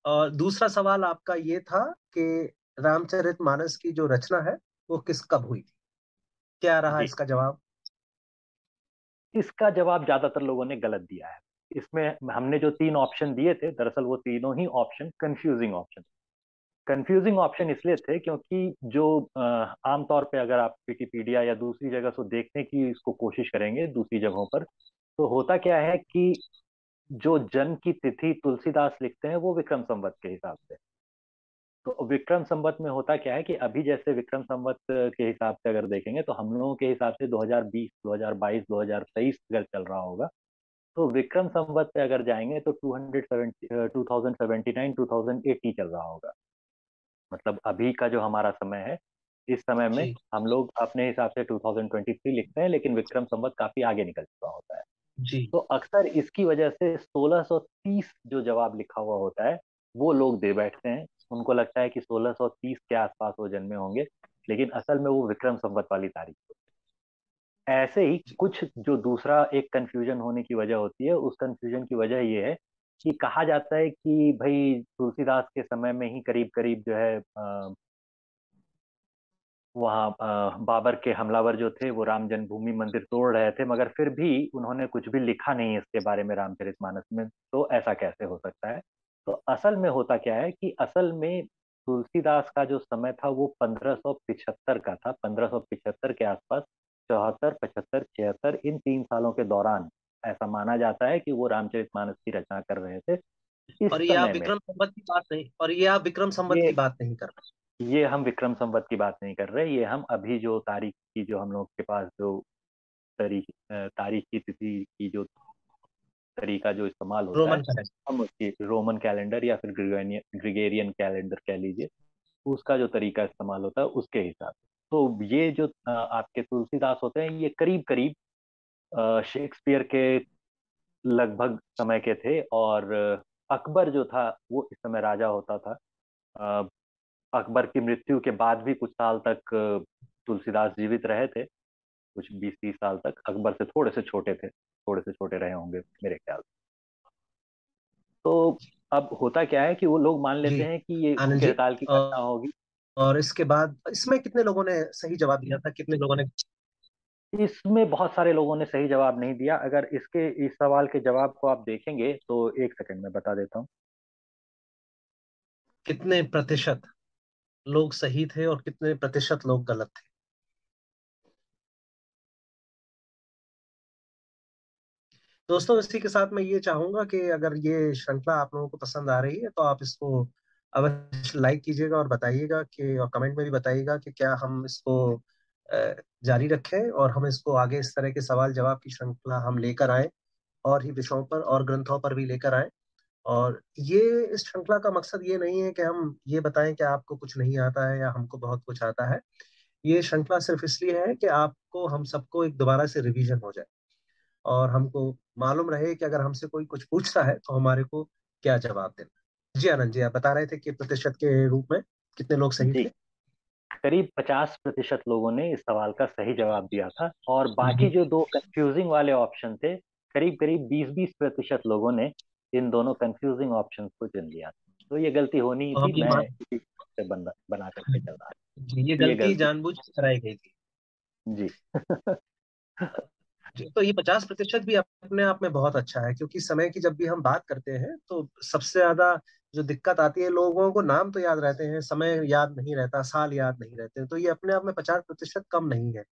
और दूसरा सवाल आपका ये था कि रामचरितमानस की जो रचना है वो कब हुई थी? क्या रहा जी, इसका जवाब? इसका जवाब ज्यादातर लोगों ने गलत दिया है। इसमें हमने जो तीन ऑप्शन दिए थे, दरअसल वो तीनों ही ऑप्शन कंफ्यूजिंग ऑप्शन इसलिए थे क्योंकि जो आमतौर पे अगर आप विकिपीडिया या दूसरी जगह से देखने की इसको कोशिश करेंगे दूसरी जगहों पर, तो होता क्या है कि जो जन्म की तिथि तुलसीदास लिखते हैं वो विक्रम संवत के हिसाब से। तो विक्रम संवत में होता क्या है कि अभी जैसे विक्रम संवत के हिसाब से अगर देखेंगे तो हम लोगों के हिसाब से 2020, 2022, 2023 अगर चल रहा होगा, तो विक्रम संवत पे अगर जाएंगे तो 2079, 2080 चल रहा होगा। मतलब अभी का जो हमारा समय है, इस समय में जी हम लोग अपने हिसाब से 2023 लिखते हैं, लेकिन विक्रम संवत काफी आगे निकल चुका होता है। जी। तो अक्सर इसकी वजह से 1630 जो जवाब लिखा हुआ होता है वो लोग दे बैठते हैं। उनको लगता है कि 1630 के आसपास वो जन्मे होंगे, लेकिन असल में वो विक्रम संवत वाली तारीख है। ऐसे ही कुछ जो दूसरा एक कंफ्यूजन होने की वजह होती है, उस कंफ्यूजन की वजह ये है कि कहा जाता है कि भाई तुलसीदास के समय में ही करीब करीब जो है वहाँ बाबर के हमलावर जो थे वो राम जन्मभूमि मंदिर तोड़ रहे थे, मगर फिर भी उन्होंने कुछ भी लिखा नहीं इसके बारे में रामचरितमानस में। तो ऐसा कैसे हो सकता है? तो असल में होता क्या है कि असल में तुलसीदास का जो समय था वो 1575 का था। 1575 के आसपास, 74, 75, 76, इन 3 सालों के दौरान ऐसा माना जाता है कि वो रामचरितमानस की रचना कर रहे थे। इस और ये आप समय में विक्रम संवत की बात नहीं, और ये आप विक्रम संवत ये की बात नहीं कर रहे? ये हम विक्रम संवत की बात नहीं कर रहे, ये हम अभी जो तारीख की, जो हम लोग के पास जो तारीख की तिथि की जो तरीका जो इस्तेमाल होता है, रोमन कैलेंडर। हम उसकी रोमन कैलेंडर या फिर ग्रिगोरियन कैलेंडर कह लीजिए, उसका जो तरीका इस्तेमाल होता है उसके हिसाब से। तो ये जो आपके तुलसीदास होते हैं, ये करीब करीब शेक्सपियर के लगभग समय के थे। और अकबर जो था वो इस समय राजा होता था। अ, अकबर की मृत्यु के बाद भी कुछ साल तक तुलसीदास जीवित रहे थे, कुछ 20-30 साल तक। अकबर से थोड़े से छोटे थे, थोड़े से छोटे रहे होंगे मेरे ख्याल से। तो अब होता क्या है कि वो लोग मान जी लेते हैं कि ये आनंद उनके जी। काल की घटना होगी। और इसके बाद इसमें कितने लोगों ने सही जवाब दिया था, कितने लोगों ने? इसमें बहुत सारे लोगों ने सही जवाब नहीं दिया। अगर इसके इस सवाल के जवाब को आप देखेंगे तो एक सेकंड में बता देता हूँ। कितने प्रतिशत लोग सही थे और कितने प्रतिशत लोग गलत थे? दोस्तों, इसी के साथ मैं ये चाहूंगा कि अगर ये श्रृंखला आप लोगों को पसंद आ रही है तो आप इसको अवश्य लाइक कीजिएगा और बताइएगा कि, और कमेंट में भी बताइएगा कि क्या हम इसको जारी रखें और हम इसको आगे इस तरह के सवाल जवाब की श्रृंखला हम लेकर आए, और ही विषयों पर और ग्रंथों पर भी लेकर आए। और ये, इस श्रृंखला का मकसद ये नहीं है कि हम ये बताएं कि आपको कुछ नहीं आता है या हमको बहुत कुछ आता है। ये श्रृंखला सिर्फ इसलिए है कि आपको, हम सबको एक दोबारा से रिवीजन हो जाए और हमको मालूम रहे कि अगर हमसे कोई कुछ पूछता है तो हमारे को क्या जवाब देना। जी आनंद जी, आप बता रहे थे कि प्रतिशत के रूप में कितने लोग सही जी, थे? करीब 50% लोगों ने इस सवाल का सही जवाब दिया था, और बाकी जी। जो दो कंफ्यूजिंग वाले ऑप्शन थे, करीब करीब 20-20% लोगों ने इन दोनों कंफ्यूजिंग ऑप्शन को चुन लिया था। तो ये गलती होनी ही तो थी, हम ये मैं मान, इसी से बना करके चल रहा जी, ये था। ये गलती गलती जानबूझ कर कराई गई थी। जी। जी, तो ये 50% भी अपने आप में बहुत अच्छा है, क्योंकि समय की जब भी हम बात करते हैं तो सबसे ज्यादा जो दिक्कत आती है, लोगों को नाम तो याद रहते हैं, समय याद नहीं रहता, साल याद नहीं रहते, तो ये अपने आप में 50% कम नहीं है।